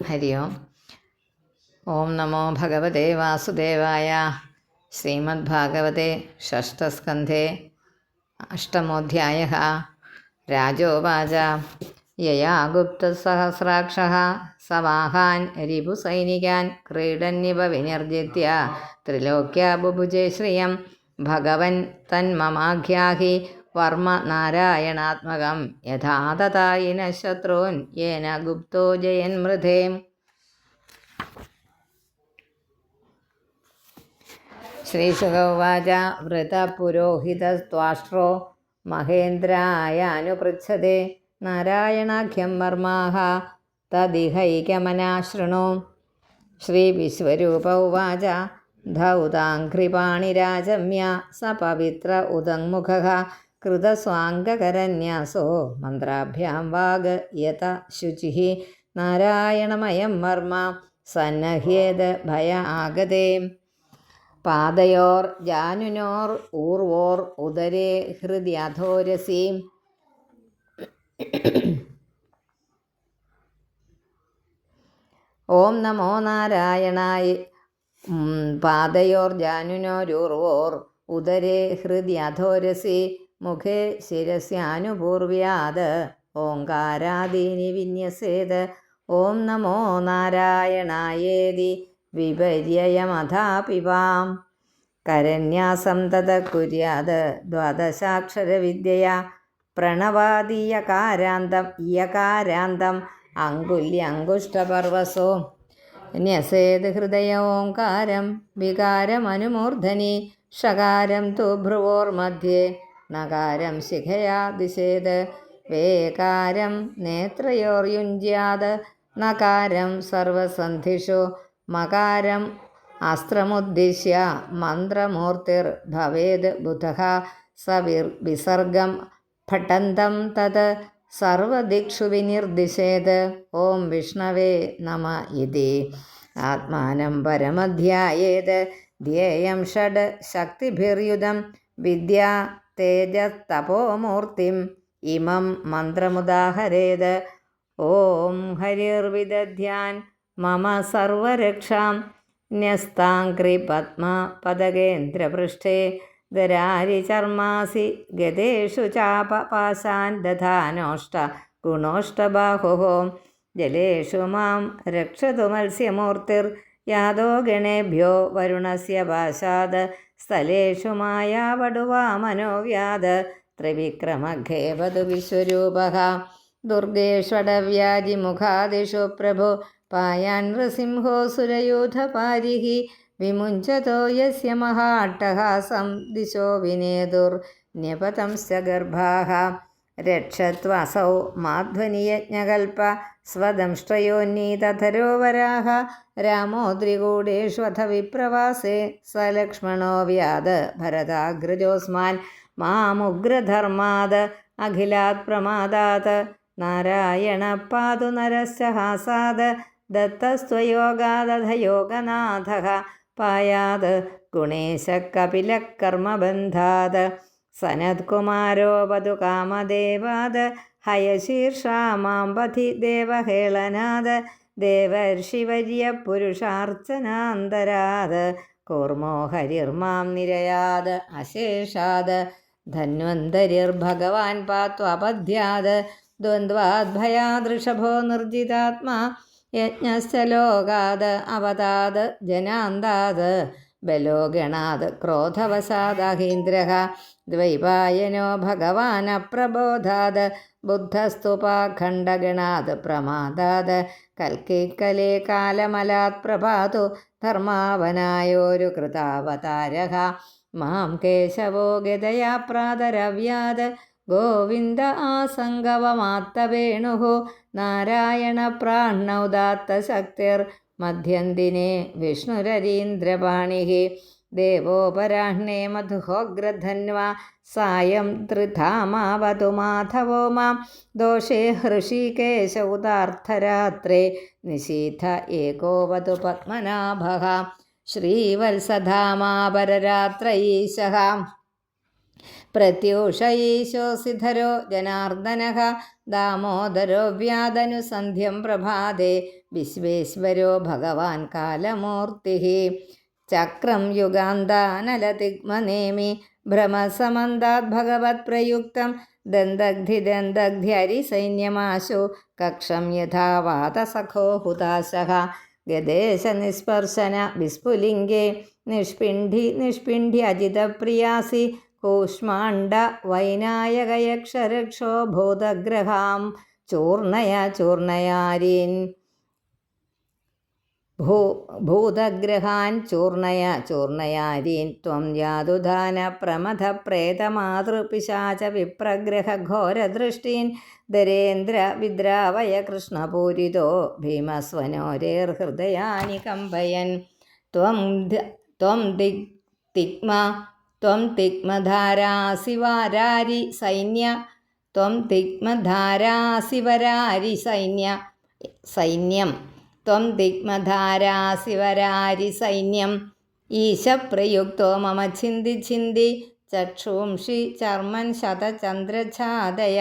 ഹരി ഓം. ഓം നമോ ഭഗവതേ വാസുദേവായ. ശ്രീമദ്ഭാഗവതേ ഷഷ്ഠസ്കന്ധേ അഷ്ടമോധ്യായഃ. രാജോവാച യയാ ഗുപ്തസഹസ്രാക്ഷഃ സവാഹാൻ രിപുസൈനികാൻ ക്രീഡന്നിവ വിനിർജിത്യ ത്രിലോക്യ ബുഭുജേ ശ്രിയം ഭഗവൻ തന്മമാഖ്യാഹി വർമ്മ നാരായണാത്മകം യഥാ തഥായിന ശത്രൂൻ യേന ഗുപ്തോ ജയൻ മൃധേ. ശ്രീശുക ഉവാച വൃതപുരോഹിതസ്ത്വാഷ്ട്രോ മഹേന്ദ്രായാനുപൃച്ഛതേ നാരായണാഖ്യം വർമാഹ തദിഹൈകമനാ ശൃണു. ശ്രീവിശ്വരൂപ ഉവാച ധൗതാഘ്രിപാണിരാജമ്യ സ പവിത്ര ഉദങ്മുഖഃ കൃതസ്വാംഗകരന്യാസോ മന്ത്രാഭ്യാം വാഗ് യത ശുചിഃ നാരായണമയം വർമ്മ സന്നഹ്യേത് ഭയ ആഗതേ. പാദയോർ ജാനുനോർ ഊർവോർ ഉദരേ ഹൃദ്യധോരസി. ഓം നമോ നാരായണായ. പാദയോർ ജാനുനോരൂർവോർ ഉദരേ ഹൃദ്യധോരസി മുഖേ ശിരസ്യാനുപൂർവ്യാത് ഓംകാരാദീനി വിന്യസേത്. ഓം നമോ നാരായണായേതി വിപര്യയമഥാപിവാം. കരന്യാസം തത കുര്യാത് ദ്വാദശാക്ഷരവിദ്യയാ പ്രണവാദീയകാരാന്തം യകാരാന്തം അങ്കുല്യങ്കുഷ്ടപർവസോ ന്യസേത് ഹൃദയ ഓംകാരം വികാരമനുമൂർധനി ഷകാരം തു ഭ്രുവോർമധ്യേ നകാരം ശിഖയാ ദിശേത് വേകാരം നേത്രയോർയുഞ്ജ്യാത് നകാരം സർവസന്ധിഷു മകാരം അസ്ത്രമുദ്ദിശ്യ മന്ത്രമൂർത്തിർ ഭവേത് ബുധഃ വിസർഗം ഫട്ടന്തം തത് സർവദിക്ഷു വിനിർദിശേത്. ഓം വിഷ്ണവേ നമ ഇതി ആത്മാനം പരമധ്യായേത് ധ്യേയം ഷഡ് ശക്തിഭിർയുതം വിദ്യാ തേജസ്തപോമൂർത്തിം ഇമം മന്ത്രമുദാഹരേത്. ഓം ഹരിർവിദധ്യാൻ മമ സർവരക്ഷാം ന്യസ്താംഘ്രി പദ്മ പദകേന്ദ്രപൃഷ്ഠേ ദരാരി ചർമാസി ഗതേഷു ചാപപാശാൻ ദധാനോഷ്ട ഗുണോഷ്ടബാഹുഃ ജലേഷു മാം രക്ഷതു മത്സ്യമൂർത്തിർ യാദോ ഗണേഭ്യോ വരുണസ്യ പാശാത് സ്ഥലേഷു മായാവടുവാ മനോവ്യാത് ത്രിവിക്രമഖേവതു വിശ്വരൂപഃ ദുർഗേഷ്വടവ്യാജിമുഖാദിഷു പ്രഭു പായാൻ നൃസിംഹോ സുരയൂഥപാരിഃ വിമുഞ്ചതോ യസ്യ മഹാട്ടഹാസം ദിശോ വിനേതുർന്യപതംസ്യ ഗർഭാഃ രക്ഷത്വസൗ മാധ്വനിയജ്ഞകൽപ സ്വദംഷ്ട്രയോന്നീതധരോവരാഃ രാമോദ്രികൂടേഷ്വഥ വിപ്രവാസേ സ ലക്ഷ്മണോ വ്യാത് ഭരതാഗ്രജോസ്മാൻ മാമുഗ്രധർമാത് അഖിലാത് പ്രമാദാത് നാരായണ പാതു നരസ്യ ഹാസാത് ദത്തസ്ത്വയോഗാദധയോഗനാഥഃ പായാത് ഗുണേശ കപിലകർമ്മബന്ധാത് സനത്കുമാരോ വധു കാമദേവാത് ഹയശീർഷാ മാം പഥി ദേവഹേളനാത് ദേവർഷിവര്യ പുരുഷാർച്ചനാന്തരാത് കൂർമോ ഹരിർമാം നിരയാത് അശേഷാത് ധന്വന്തരിർഭഗവാൻ പാത്വപദ്യാത് ദ്വന്ദ്വാദ്ഭയാദൃഷഭോ നിർജിതാത്മാ യജ്ഞശ്ച ലോകാത് അവതാത് ജനാന്താത് ബലോ ഗണാത് ക്രോധവശാദഹീന്ദ്രഃ ദ്വൈപായനോ ഭഗവാൻ അപ്രബോധാത് ബുദ്ധസ്തു പാഖണ്ഡഗണാത് പ്രമാദാത് കൽക്കിക്കലേ കാലമലാത് പ്രഭാതു ധർമാവനായോരു കൃതാവതാരഃ മാം കേശവോ ഗതയാ പ്രാതരവ്യാത് ഗോവിന്ദ ആസംഗവമാത്തവേണുഃ നാരായണ പ്രാണൗദാത്ത ശക്തിർ മധ്യന്തിനെ വിഷ്ണുരരീന്ദ്രപാണിഃ ദേവോപരാഹ്നേ മധുഹോഗ്രധന്വാ സായം ത്രിധാമാവതു മാധവോ മാം ദോഷേ ഹൃഷീകേശ ഉദാർത്ഥരാത്രേ നിശീഥ ഏകോവതു പത്മനാഭഃ ശ്രീവത്സധാമാപരരാത്രയീശഃ പ്രത്യൂഷ ഈശോസിധരോ ജനാർദ്ദനഃ ദാമോദരോ വ്യാദനുസന്ധ്യം പ്രഭാതേ വിശ്വേശ്വരോ ഭഗവാൻ കാലമൂർത്തിഃ ചക്രം യുഗാന്താനലതിഗ്മനേമി ഭ്രമസമന്താത് ഭഗവത് പ്രയുക്തം ദന്തഗ്ധി കക്ഷം യഥാ വാതസഖോ ഹുതാശഃ ഗദേശനിസ്പർശന വിസ്ഫുലിംഗേ നിഷ്പിണ്ഡ്യജിതപ്രിയാസി കൂഷ്മാണ്ഡ വൈനായകയക്ഷരക്ഷോ ഭൂതഗ്രഹാം ചൂർണയാരീൻ ഭൂതഗ്രഹാൻ ചൂർണയാരീൻ ത്വം യാതുധാന പ്രമഥ പ്രേതമാതൃപിശാച വിപ്രഗ്രഹ ഘോരദൃഷ്ടീൻ ധരേന്ദ്ര വിദ്രാവയ കൃഷ്ണപൂരിതോ ഭീമസ്വനോരേർഹൃദയാനി കമ്പയൻ ത്വം തിഗ്മധാരാസിവരാരി സൈന്യം ഈശപ്രയുക്തോ മമ ഛിന്തി ചക്ഷൂംഷി ചർമ്മൻ ശതചന്ദ്രഛാദയ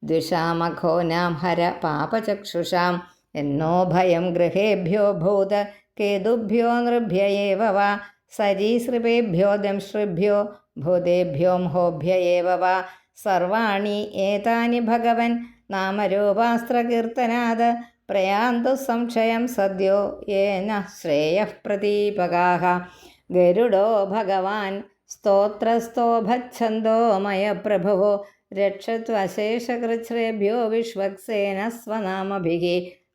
ദ്വിഷാമഘോനാം ഹര പാപചക്ഷുഷാം എന്നോ ഭയം ഗൃഹേഭ്യോ ഭൂത കേതുഭ്യോ നൃഭ്യ ഏവ വാ സരീസൃപേഭ്യോ ദംശ്രിഭ്യോ ഭൂതേഭ്യോ മഹോഭ്യ ഏവ വാ സർവാണി ഏതാനി ഭഗവൻ നാമരൂപാസ്ത്രകീർത്തനാത് പ്രയാന്തു സംശയം സദ്യോ യേന ശ്രേയഃ പ്രദീപകാഃ ഗരുഡോ ഭഗവാൻ സ്തോത്രസ്തോഭച്ഛന്ദോമയപ്രഭുഃ രക്ഷത്വശേഷകൃച്ഛ്രേഭ്യോ വിശ്വക്സേന സ്വനാമഭിः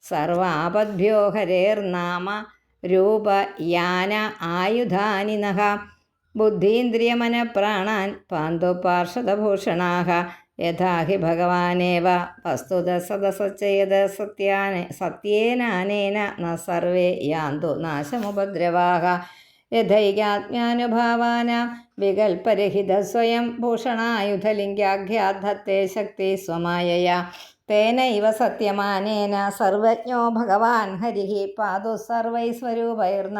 സർവാപദ്ഭ്യോ ഹരേർനാമ രൂപയാന ആയുധാനി നഃ ബുദ്ധീന്ദ്രിയമനപ്രാണാൻ പാന്തോ പാർഷദഭൂഷണാഃ യഥാ ഹി ഭഗവാനേവ വസ്തുത സദസച്ചയത് സത്യേനാനേന ന സർവേ യാന്തു നാശമുപദ്രവാഃ യഥൈകാത്മ്യാനുഭാവാനാം വികൽപരഹിത സ്വയം ഭൂഷണായുധലിംഗ്യാഘ്യാദ്ധത്തെ ശക്തി സ്വമായയാ തേനൈവ സത്യമാനേന സർവജ്ഞോ ഭഗവാൻ ഹരിഃ പാതു സർവൈസ്വരൂപൈർന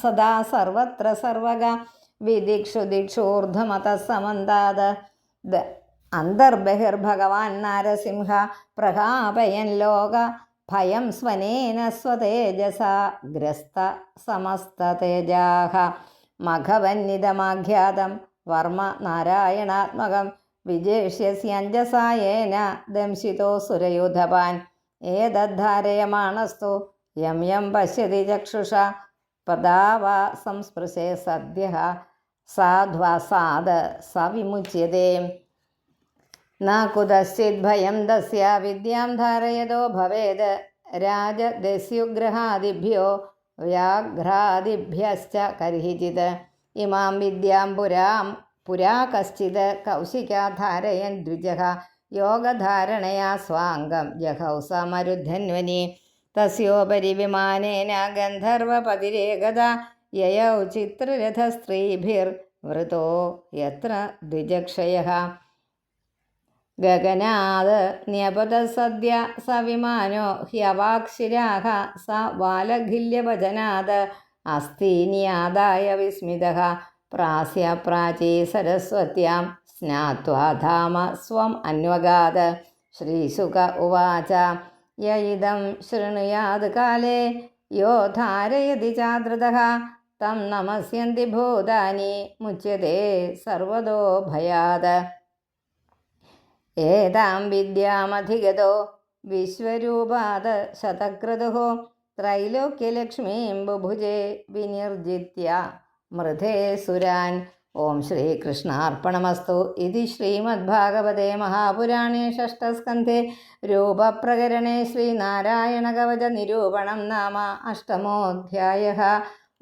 സദാ സർവത്ര സർവഗ വിദിക്ഷു ദിക്ഷൂർധ്വമതഃ സമന്താത് അന്തർബഹിർഭഗവാൻ നാരസിംഹ പ്രകാപയൻ ലോക ഭയം സ്വനേന സ്വതേജസാ ഗ്രസ്ത സമസ്തതേജാഃ മഘവന്നിതമാഖ്യാതം വർമ്മ നാരായണാത്മകം വിജേഷ്യസ്യഞ്ജസായേന ദംശിതോ സുരയൂഥപാൻ ഏതദ്ധാരയമാണസ്തു യം യം പശ്യതി ചക്ഷുഷ പദാവാ സംസ്പൃശേ സദ്യഃ സാധ്വാസാദ് സ വിമുച്യതേ ന കുതശ്ചിത് ഭയം തസ്യ വിദ്യാം ധാരയതോ ഭവേത് രാജദസ്യുഗ്രഹാദിഭ്യോ വ്യാഘ്രാദിഭ്യശ്ച കർഹിചിത് ഇമാം വിദ്യാം പുരാ കശ്ചിത് കൗശികാധാരയൻ ദ്വിജഃ യോഗധാരണയാ സ്വാംഗം ജഹൗസ മരുദ്ധന്വനി തസ്യോപരി വിമാനേന ഗന്ധർവപതിരേകത യയൗ ചിത്രരഥസ്ത്രീഭിർവൃതോ യത്ര ദ്വിജക്ഷയഃ ഗഗനാത് ന്യപതസദ്യ സ വിമാനോ ഹ്യവാക്ഷിരാഃ സ വാലഖില്യഭജനാത് അസ്ഥീന്യാദായ വിസ്മിതഃ പ്രാസ്യ പ്രാചീ സരസ്വത്യാം സ്നാത്വാ ധാമ സ്വം അന്വഗാത് ശ്രീശുക ഉവാച യ ഇദം ശൃണുയാത് കാലേ യോ ധാരയതി ചാദൃതഃ തം നമസ്യന്തി ഭൂതാനി മുച്യതേ സർവതോ ഭയാത് ഏതാം വിദ്യാമധിഗതോ വിശ്വരൂപാത് ശതക്രതുഃ ത്രൈലോക്യലക്ഷ്മീം ബുഭുജേ വിനിർജിത്യ മൃധേ സുരാൻ. ഓം ശ്രീകൃഷ്ണാർപ്പണമസ്തു. ഇതി ശ്രീമദ്ഭാഗവതേ മഹാപുരാണേ ഷഷ്ഠസ്കന്ധേ രൂപപ്രകരണേ ശ്രീനാരായണകവച നിരൂപണം നാമ അഷ്ടമോऽധ്യായഃ.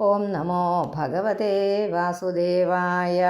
ഓം നമോ ഭഗവതേ വാസുദേവായ.